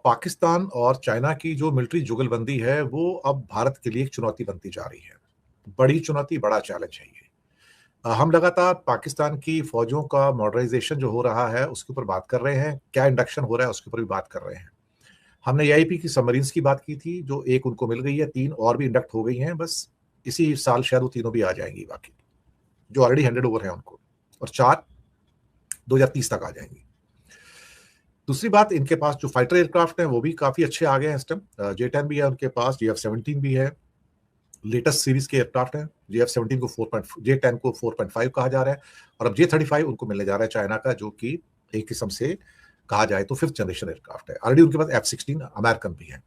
पाकिस्तान और चाइना की जो मिलिट्री जुगलबंदी है वो अब भारत के लिए एक चुनौती बनती जा रही है। बड़ी चुनौती, बड़ा चैलेंज है ये। हम लगातार पाकिस्तान की फौजों का मॉडर्नाइजेशन जो हो रहा है उसके ऊपर बात कर रहे हैं, क्या इंडक्शन हो रहा है उसके ऊपर भी बात कर रहे हैं। हमने एआईपी की सबमरीन्स की बात की थी, जो एक उनको मिल गई है, 3 और भी इंडक्ट हो गई हैं, बस इसी साल शायद वो तीनों भी आ जाएंगी बाकी, जो ऑलरेडी हैंडेड ओवर है उनको, और 4 2030 तक आ जाएंगी। दूसरी बात, इनके पास जो फाइटर एयरक्राफ्ट हैं वो भी काफी अच्छे आ गए हैं इस टाइम। J-10 भी है उनके पास, JF-17 भी है, लेटेस्ट सीरीज के एयरक्राफ्ट हैं। JF-17 को 4. J-10 को 4.5 कहा जा रहा है, और अब J-35 उनको मिलने जा रहा है चाइना का, जो कि एक किस्म से कहा जाए तो 5th जनरेशन एयरक्राफ्ट है। ऑलरेडी उनके पास F-16 अमेरिकन भी है,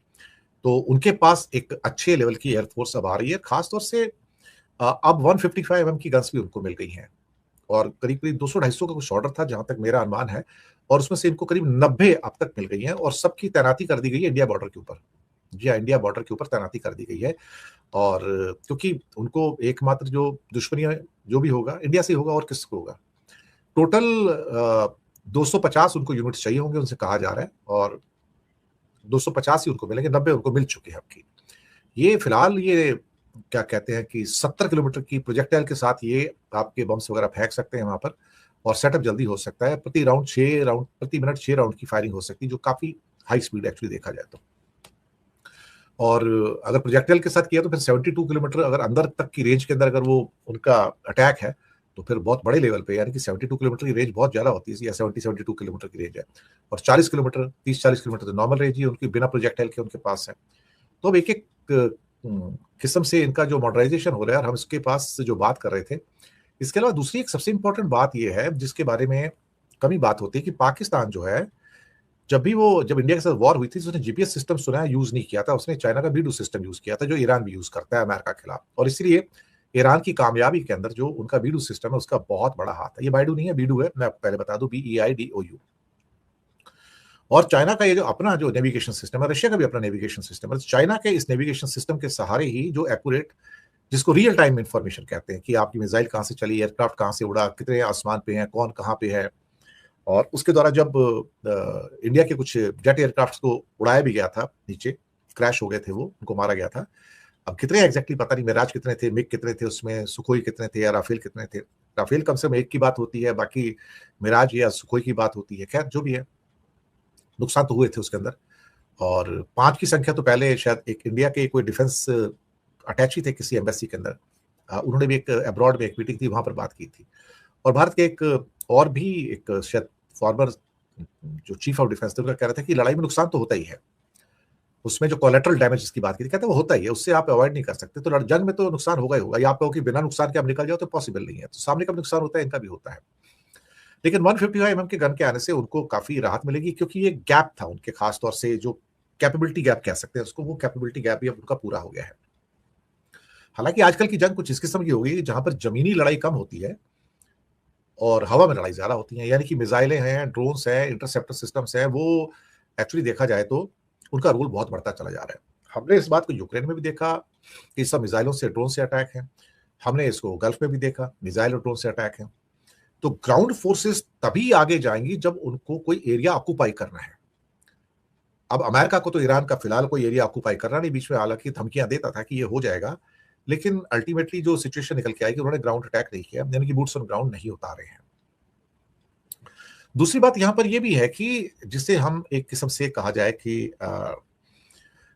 तो उनके पास एक अच्छे लेवल की एयरफोर्स अब आ रही है। खासतौर से अब 155 mm की गन्स भी उनको मिल गई हैं, और करीब करीब 200-250 का कुछ ऑर्डर था जहां तक मेरा अनुमान है, और उसमें से इनको करीब 90 अब तक मिल गई हैं, और सबकी तैनाती कर दी गई है इंडिया बॉर्डर के ऊपर। जी हाँ, इंडिया बॉर्डर के ऊपर तैनाती कर दी गई है, और क्योंकि उनको एकमात्र जो दुश्मनी जो भी होगा इंडिया से होगा, और किसको होगा। टोटल 250 उनको यूनिट चाहिए होंगे, उनसे कहा जा रहा है, और 250 ही उनको मिलेंगे, 90 उनको मिल चुके हैं आपकी। ये फिलहाल ये क्या कहते हैं कि 70 किलोमीटर की प्रोजेक्टाइल के साथ ये आपके बम्स वगैरह फेंक सकते हैं वहां पर, और सेटअप जल्दी हो सकता है। प्रति मिनट 6 राउंड की फायरिंग हो सकती है, जो काफी हाई स्पीड एक्चुअली देखा जाए तो। और अगर प्रोजेक्टाइल के साथ किया तो फिर 72 किलोमीटर अगर अंदर तक की रेंज के अंदर अगर वो उनका अटैक है, तो फिर बहुत बड़े लेवल पे, यानी कि 72 किलोमीटर की रेंज बहुत ज्यादा होती है, या 72 किलोमीटर की रेंज है, और 40 किलोमीटर 30-40 किलोमीटर तो नॉर्मल रेंज ही उनकी बिना प्रोजेक्टाइल के उनके पास है। तो अब एक एक किस्म से इनका जो मॉडर्नाइजेशन हो रहा है, और हम इसके पास जो बात कर रहे थे, इसके अलावा दूसरी एक सबसे इंपॉर्टेंट बात यह है जिसके बारे में कमी बात होती है, कि पाकिस्तान जो है, जब इंडिया के साथ वॉर हुई थी, उसने जीपीएस सिस्टम सुना है यूज नहीं किया था, उसने चाइना का बीडू सिस्टम यूज किया था, जो ईरान भी यूज करता है अमेरिका के खिलाफ, और इसलिए ईरान की कामयाबी के अंदर जो उनका बीडू सिस्टम है उसका बहुत बड़ा हाथ है। ये बाइडू नहीं है, बीडू है, मैं आपको पहले बता दूं, BEIDOU। और चाइना का ये जो अपना जो नेविगेशन सिस्टम है, रशिया का भी अपना नेविगेशन सिस्टम है, चाइना के इस नेविगेशन सिस्टम के सहारे ही जो एक्यूरेट, जिसको रियल टाइम इंफॉर्मेशन कहते हैं, कि आपकी मिसाइल कहां से चली, एयरक्राफ्ट कहां से उड़ा, कितने आसमान पे हैं, कौन कहां पे है, और उसके द्वारा जब इंडिया के कुछ जेट एयरक्राफ्ट को उड़ाया भी गया था, नीचे क्रैश हो गए थे वो, उनको मारा गया था। अब कितने एग्जैक्टली पता नहीं, मिराज कितने थे, मिग कितने थे उसमें, सुखोई कितने थे, या राफेल कितने थे। राफेल कम से कम एक की बात होती है, बाकी मिराज या सुखोई की बात होती है। खैर जो भी है, नुकसान तो हुए थे उसके अंदर, और 5 की संख्या तो पहले शायद एक इंडिया के कोई डिफेंस अटैची थे किसी एम्बेसी के अंदर, उन्होंने भी एक अब्रॉड में एक मीटिंग थी, वहां पर बात की थी। और भारत के एक और भी एक शायद फॉर्मर जो चीफ ऑफ डिफेंस थे, उनका कह रहा था कि लड़ाई में नुकसान तो होता ही है, उसमें जो कोलेटरल डैमेज की बात की थी, कहते हैं वो होता ही है, उससे आप अवॉइड नहीं कर सकते। तो जंग में तो नुकसान होगा ही होगा, या आप कहो कि बिना नुकसान के आप निकल जाओ, तो पॉसिबल नहीं है। तो सामने का नुकसान होता है, इनका भी होता है। लेकिन 155 mm के गन के आने से उनको काफी राहत मिलेगी, क्योंकि ये गैप था उनके, खासतौर से जो कैपेबिलिटी गैप कह सकते हैं उसको, वो कैपेबिलिटी गैप भी अब उनका पूरा हो गया है। हालांकि आजकल की जंग कुछ इस किस्म की हो गई जहां पर जमीनी लड़ाई कम होती है और हवा में लड़ाई ज्यादा होती है, यानी कि मिसाइलें हैं, ड्रोन्स हैं, इंटरसेप्टर सिस्टम्स हैं, वो एक्चुअली देखा जाए तो उनका रोल बहुत बढ़ता चला जा रहा है। हमने इस बात को यूक्रेन में भी देखा कि सब मिसाइलों से, ड्रोन से अटैक है। हमने इसको गल्फ में भी देखा, मिसाइल और ड्रोन से अटैक है। तो ग्राउंड फोर्सेस तभी आगे जाएंगी जब उनको कोई एरिया ऑक्यूपाई करना है। अब अमेरिका को तो ईरान का फिलहाल कोई एरिया ऑक्यूपाई करना नहीं, बीच में हालांकि धमकियां देता था कि ये हो जाएगा, लेकिन अल्टीमेटली जो सिचुएशन निकल के आई कि उन्होंने ग्राउंड अटैक नहीं किया, यानी कि बूट्स ऑन ग्राउंड नहीं उतारे हैं। दूसरी बात यहां पर यह भी है कि जिसे हम एक किस्म से कहा जाए कि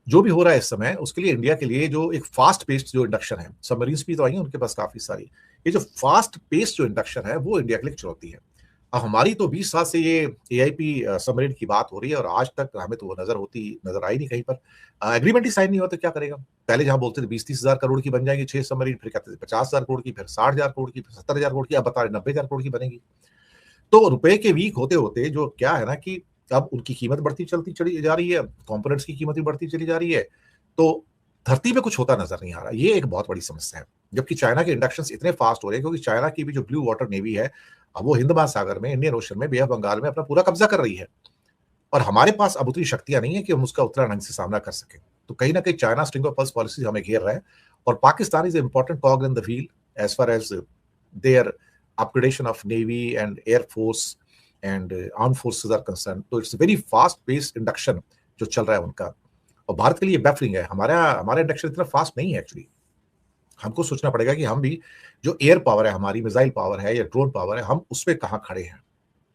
जो भी हो रहा है इस समय, उसके लिए इंडिया के लिए जो एक फास्ट पेस्ड जो इंडक्शन है, सबमरीन्स भी तो आई है उनके पास काफी सारी, ये जो फास्ट पेस्ड जो इंडक्शन है वो इंडिया के लिए चुनौती है। अब हमारी तो 20 साल से ये एआईपी सबमरीन की बात हो रही है, और आज तक हमें तो वो नजर आई नहीं कहीं पर। एग्रीमेंट ही साइन नहीं होता, क्या करेगा। पहले जहां बोलते थे 20-30 हजार करोड़ की बन जाएंगी 6 सबमरीन, फिर कहते थे 50 हजार करोड़ की, फिर 60 हजार करोड़ की, फिर 70 हजार करोड़ की, अब बता रहे 90 हजार करोड़ की बनेगी। तो रुपए के वीक होते होते जो क्या है ना, कि अब उनकी कीमत बढ़ती चलती चली जा रही है, कंपोनेंट्स की कीमत भी बढ़ती चली जा रही है, तो धरती पे कुछ होता नजर नहीं आ रहा। ये एक बहुत बड़ी समस्या है। जबकि चाइना के इंडक्शंस इतने फास्ट हो रहे हैं, क्योंकि चाइना की भी जो ब्लू वाटर नेवी है, अब वो हिंद महासागर में, इंडियन ओशन में, बे ऑफ बंगाल में अपना पूरा कब्जा कर रही है, और हमारे पास अब उतनी शक्तियां नहीं है कि हम उसका उतना ढंग से सामना कर सकें। तो कहीं ना कहीं China string of pearls policy हमें घेर रहा है, और Pakistan is important cog in the wheel as far as there upgradation of navy and air force and armed forces are concerned. So it's a very fast paced induction जो चल रहा है उनका, और भारत के लिए बैफलिंग है। हमारा इंडक्शन इतना फास्ट नहीं है एक्चुअली। हमको सोचना पड़ेगा कि हम भी जो एयर पावर है, हमारी मिसाइल पावर है या ड्रोन पावर है, हम उसपे कहाँ खड़े हैं।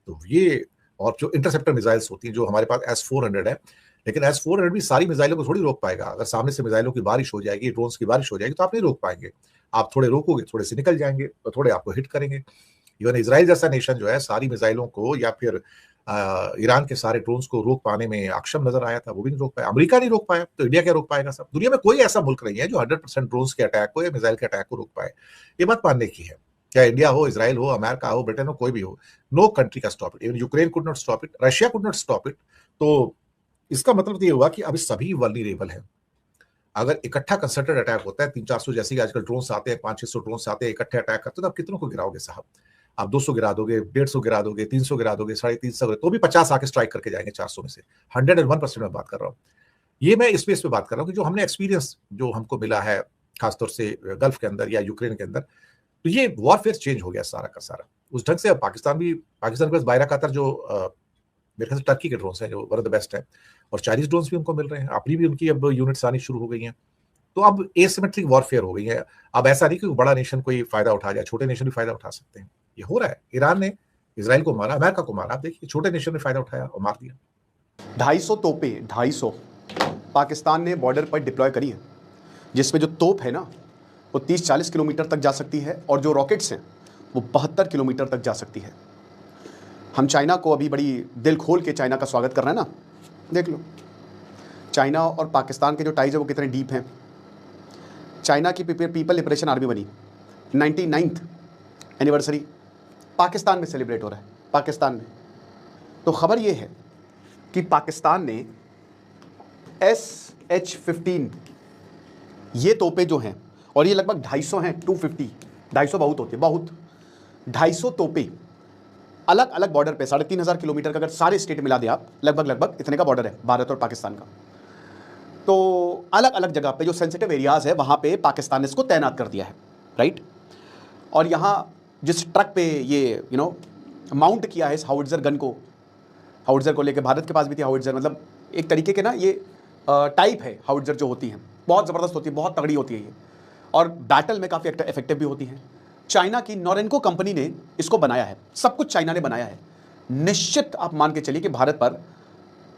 तो ये, और जो इंटरसेप्टर मिसाइल्स होती हैं, जो हमारे पास S-400 है, लेकिन S-400 भी सारी मिसाइलों को थोड़ी रोक पाएगा। अगर सामने से मिसाइलों की बारिश हो जाएगी, ड्रोन्स की बारिश हो जाएगी, तो आप नहीं रोक पाएंगे। आप थोड़े रोकोगे, थोड़े से निकल जाएंगे और थोड़े आपको हिट करेंगे। इवन इजराइल जैसा नेशन जो है, सारी मिसाइलों को या फिर ईरान के सारे ड्रोन्स को रोक पाने में अक्षम नजर आया था, वो भी नहीं रोक पाया। अमेरिका नहीं रोक पाया, तो इंडिया क्या रोक पाएगा? सब दुनिया में कोई ऐसा मुल्क नहीं है जो 100% ड्रोन्स के अटैक को या मिसाइल के अटैक को रोक पाए। ये बात मानने की है। क्या इंडिया हो, इसराइल हो, अमेरिका हो, ब्रिटेन हो, कोई भी हो, नो कंट्री का stop it. Even Ukraine could not stop it, Russia could not stop it. तो इसका मतलब ये हुआ कि अभी सभी वल्नरेबल हैं। अगर इकट्ठा कंसर्टेड अटैक होता है, 300-400 जैसे आजकल ड्रोन्स आते हैं, 500-600 ड्रोन्स आते हैं, इकट्ठे अटैक करते हैं, तो आप कितनों को गिराओगे साहब? आप 200 गिरा दोगे, 150 गिरा दोगे, 300 गिरा दोगे, 350, तो भी 50 आके स्ट्राइक करके जाएंगे 400 में से। 101% में बात कर रहा हूँ। ये मैं इस पे बात कर रहा हूँ कि जो हमने एक्सपीरियंस जो हमको मिला है, खासतौर से गल्फ के अंदर या यूक्रेन के अंदर, तो ये वॉरफेयर चेंज हो गया सारा का सारा। उस ढंग से अब पाकिस्तान के पास बायराकातर जो मेरे ख्याल से टर्की के ड्रोन्स हैं, जो वन ऑफ द बेस्ट है, और चाइनीज ड्रोन्स भी उनको मिल रहे हैं। अपनी भी उनकी अब यूनिट्स आनी शुरू हो गई हैं। तो अब एसिमेट्रिक वॉरफेयर हो गई है। अब ऐसा नहीं कि बड़ा नेशन कोई फायदा उठा जाए, छोटे नेशन भी फायदा उठा सकते हैं। ये हो रहा है। ईरान ने इसराइल को मारा, अमेरिका को मारा। आप देखिए, छोटे नेशन ने फायदा उठाया और मार दिया। 250 तोपे 250 पाकिस्तान ने बॉर्डर पर डिप्लॉय करी है, जिसमें जो तोप है ना वो 30-40 किलोमीटर तक जा सकती है, और जो रॉकेट्स हैं वो 72 किलोमीटर तक जा सकती है। हम चाइना को अभी बड़ी दिल खोल के चाइना का स्वागत कर रहे हैं ना। देख लो चाइना और पाकिस्तान के जो टाइज है वो कितने डीप हैं। चाइना की पीपल लिबरेशन आर्मी बनी, 99th एनिवर्सरी पाकिस्तान में सेलिब्रेट हो रहा है, पाकिस्तान में। तो खबर ये है कि पाकिस्तान ने SH-15 ये तोपे जो हैं, और ये लगभग 250 हैं, 250, 250 बहुत होते हैं, बहुत 250 तोपे अलग अलग बॉर्डर पे 3500 किलोमीटर का अगर सारे स्टेट मिला दे आप, लगभग इतने का बॉर्डर है भारत और पाकिस्तान का। तो अलग अलग जगह पे जो सेंसिटिव एरियाज है वहाँ पे पाकिस्तान ने इसको तैनात कर दिया है, राइट। और यहाँ जिस ट्रक पे ये माउंट किया है इस हाउइट्जर गन को, हाउइट्जर को लेके भारत के पास भी थी हाउइट्जर, मतलब एक तरीके के ना ये टाइप है हाउइट्जर जो होती हैं, बहुत ज़बरदस्त होती है, बहुत तगड़ी होती है ये, और बैटल में काफ़ी इफेक्टिव भी होती हैं। चाइना की नोरेनको कंपनी ने इसको बनाया है, सब कुछ चाइना ने बनाया है। निश्चित आप मान के चलिए कि भारत पर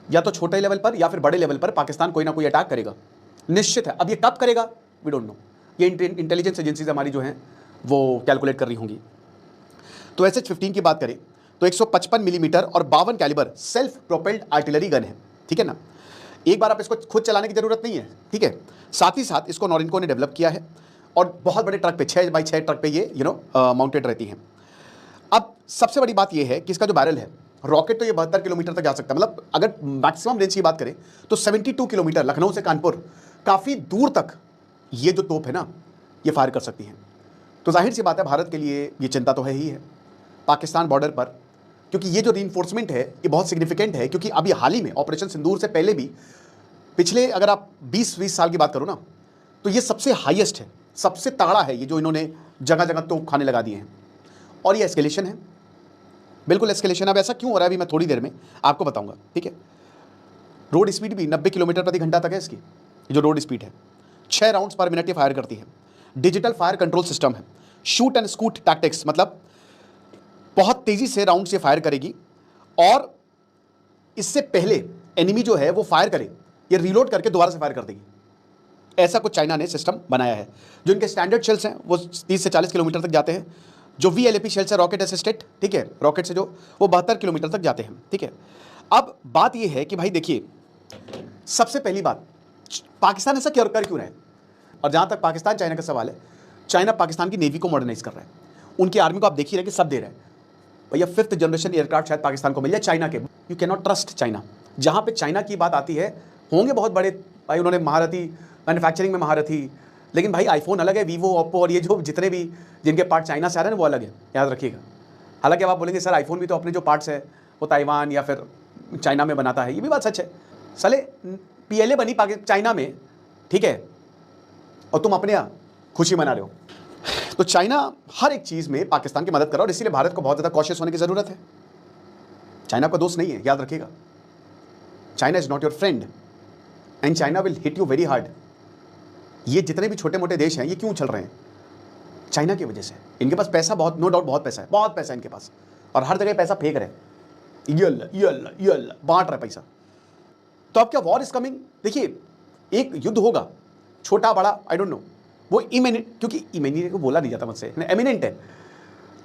या तो छोटे लेवल पर या फिर बड़े लेवल पर पाकिस्तान कोई ना कोई अटैक करेगा, निश्चित है। अब ये कब करेगा वी डोंट नो, ये इंटेलिजेंस एजेंसीज हमारी जो हैं वो कैलकुलेट कर रही होंगी। तो SH-15 की बात करें तो 155 मिलीमीटर और 52 calibre self propelled artillery gun है, ठीक है ना। एक बार आप इसको खुद चलाने की जरूरत नहीं है, ठीक है। साथ ही साथ इसको नोरिनको ने डेवलप किया है, और बहुत बड़े ट्रक पे 6x6 ट्रक पे ये माउंटेड रहती हैं। अब सबसे बड़ी बात ये है कि इसका जो बैरल है, रॉकेट तो ये 72 किलोमीटर तक जा सकता है, मतलब अगर मैक्सिमम रेंज की बात करें तो 72 किलोमीटर लखनऊ से कानपुर काफ़ी दूर तक ये जो तोप है ना ये फायर कर सकती हैं। तो जाहिर सी बात है भारत के लिए ये चिंता तो है ही है पाकिस्तान बॉर्डर पर, क्योंकि ये जो रीइंफोर्समेंट है ये बहुत सिग्निफिकेंट है। क्योंकि अभी हाल ही में ऑपरेशन सिंदूर से पहले भी पिछले अगर आप 20-20 साल की बात करो ना तो ये सबसे हाईएस्ट है, सबसे तगड़ा है ये जो इन्होंने जगह जगह तोप खाने लगा दिए हैं। और ये एस्केलेशन है, बिल्कुल एस्केलेशन। अब ऐसा क्यों हो रहा है अभी मैं थोड़ी देर में आपको बताऊंगा, ठीक है। रोड स्पीड भी 90 किलोमीटर प्रति घंटा तक है इसकी, जो रोड स्पीड है। 6 राउंड्स पर मिनट ये फायर करती है। डिजिटल फायर कंट्रोल सिस्टम है। शूट एंड स्कूट टैक्टिक्स, मतलब बहुत तेजी से राउंड से फायर करेगी, और इससे पहले एनिमी जो है वो फायर करे ये रीलोड करके दोबारा से फायर कर देगी। ऐसा कुछ चाइना ने सिस्टम बनाया है। जो इनके स्टैंडर्ड शेल्स हैं वो 30 से 40 किलोमीटर तक जाते हैं। जो VLAP शेल्स है रॉकेट असिस्टेड, ठीक है, रॉकेट से जो वो 72 किलोमीटर तक जाते हैं, ठीक है। अब बात ये है कि भाई देखिए, सबसे पहली बात पाकिस्तान ऐसा कर क्यों रहा है। और जहां तक पाकिस्तान चाइना का सवाल है, चाइना पाकिस्तान की नेवी को मॉडर्नाइज कर रहा है, उनकी आर्मी को आप देख ही रहे कि सब दे रहे हैं। भैया 5th जनरेशन एयरक्राफ्ट शायद पाकिस्तान को मिल जाए चाइना के। You can not trust China. जहां पे चाइना की बात आती है, होंगे बहुत बड़े भाई, उन्होंने महारथी मैन्युफैक्चरिंग में महारथी, लेकिन भाई आईफोन अलग है, वीवो ओप्पो और ये जो जितने भी जिनके पार्ट चाइना से आ रहे हैं वो अलग है, याद रखिएगा। हालांकि अब आप बोलेंगे सर आईफोन भी तो अपने जो पार्ट्स है वो ताइवान या फिर चाइना में बनाता है, ये भी बात सच है। साले PLA बनी चाइना में, ठीक है, और तुम अपने यहाँ खुशी मना रहे हो। तो चाइना हर एक चीज़ में पाकिस्तान की मदद कर रहा है, और इसीलिए भारत को बहुत ज़्यादा कॉशियस होने की ज़रूरत है। चाइना का दोस्त नहीं है, याद रखिएगा। China is not your friend. And China will hit you very hard. ये जितने भी छोटे मोटे देश हैं ये क्यों उछल रहे हैं? चाइना की वजह से। इनके पास पैसा बहुत, नो डाउट बहुत पैसा है, बहुत पैसा है इनके पास, और हर जगह पैसा फेंक रहे हैं, ये बांट रहे पैसा। तो अब क्या वॉर इज कमिंग? देखिए एक युद्ध होगा, छोटा बड़ा आई डोंट नो, वो इमिनेंट, क्योंकि इमिनेंट को बोला नहीं जाता मुझसे, एमिनेंट है,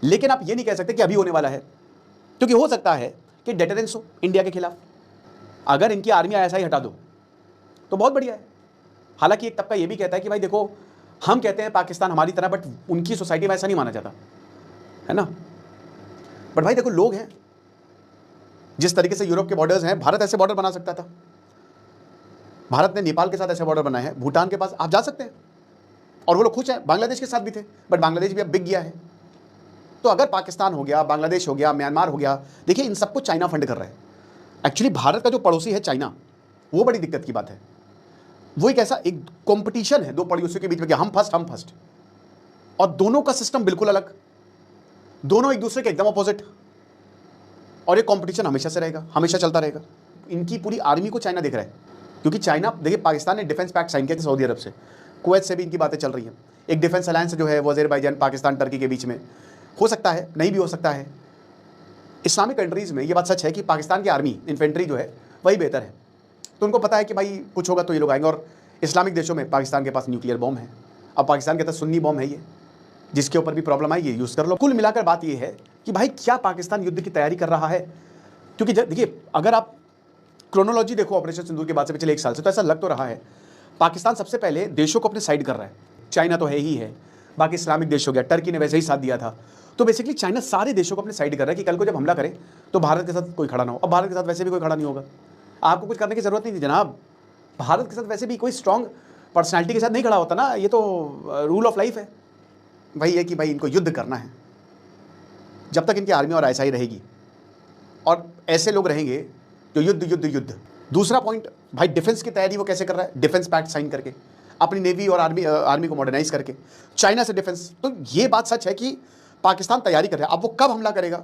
लेकिन आप ये नहीं कह सकते कि अभी होने वाला है, क्योंकि हो सकता है कि डेटरेंस हो इंडिया के खिलाफ। अगर इनकी आर्मी ऐसा ही हटा दो तो बहुत बढ़िया है। हालांकि एक तबका ये भी कहता है कि भाई देखो, हम कहते हैं पाकिस्तान हमारी तरह, बट उनकी सोसाइटी में ऐसा नहीं माना जाता है ना। बट भाई देखो, लोग हैं, जिस तरीके से यूरोप के बॉर्डर्स हैं, भारत ऐसे बॉर्डर बना सकता था। भारत ने नेपाल के साथ ऐसे बॉर्डर बनाए हैं, भूटान के पास आप जा सकते हैं, और वो लोग खुश हैं। बांग्लादेश के साथ भी थे, बट बांग्लादेश भी अब बिक गया है। तो अगर पाकिस्तान हो गया, बांग्लादेश हो गया, म्यांमार हो गया, देखिए इन सबको चाइना फंड कर रहा है। एक्चुअली भारत का जो पड़ोसी है चाइना, वो बड़ी दिक्कत की बात है। वो एक ऐसा एक कंपटीशन है दो पड़ोसियों के बीच में कि हम फर्स्ट, और दोनों का सिस्टम बिल्कुल अलग, दोनों एक दूसरे के एकदम अपोजिट, और ये कंपटीशन हमेशा से रहेगा, हमेशा चलता रहेगा। इनकी पूरी आर्मी को चाइना देख रहा है, क्योंकि चाइना, देखिए पाकिस्तान ने डिफेंस पैक्ट साइन किया था सऊदी अरब से, कुवैत से भी इनकी बातें चल रही हैं। एक डिफेंस अलायंस जो है वो अज़रबैजान, पाकिस्तान, टर्की के बीच में हो सकता है, नहीं भी हो सकता है। इस्लामिक कंट्रीज़ में ये बात सच है कि पाकिस्तान की आर्मी इन्फेंट्री जो है वही बेहतर है, तो उनको पता है कि भाई कुछ होगा तो ये लोग आएंगे। और इस्लामिक देशों में पाकिस्तान के पास न्यूक्लियर बॉम्ब है, अब पाकिस्तान के पास सुन्नी बॉम्ब है, ये जिसके ऊपर भी प्रॉब्लम आई, ये यूज़ कर लो। कुल मिलाकर बात ये है कि भाई क्या पाकिस्तान युद्ध की तैयारी कर रहा है? क्योंकि देखिए, अगर आप क्रोनोलॉजी देखो ऑपरेशन सिंदूर के बाद से पिछले 1 साल से, तो ऐसा लग तो रहा है पाकिस्तान सबसे पहले देशों को अपने साइड कर रहा है। चाइना तो है ही है, बाकी इस्लामिक देश हो गया, टर्की ने वैसे ही साथ दिया था। तो बेसिकली चाइना सारे देशों को अपने साइड कर रहा है कि कल को जब हमला करे तो भारत के साथ कोई खड़ा ना हो। अब भारत के साथ वैसे भी कोई खड़ा नहीं होगा, आपको कुछ करने की जरूरत नहीं थी जनाब। भारत के साथ वैसे भी कोई स्ट्रांग पर्सनैलिटी के साथ नहीं खड़ा होता ना, ये तो रूल ऑफ लाइफ है भाई, ये कि भाई इनको युद्ध करना है। जब तक इनकी आर्मी और ऐसा ही रहेगी और ऐसे लोग रहेंगे जो युद्ध। दूसरा पॉइंट, भाई डिफेंस की तैयारी वो कैसे कर रहा है? डिफेंस पैक्ट साइन करके, अपनी नेवी और आर्मी को मॉडर्नाइज करके, चाइना से डिफेंस। तो ये बात सच है कि पाकिस्तान तैयारी कर रहा है। अब वो कब हमला करेगा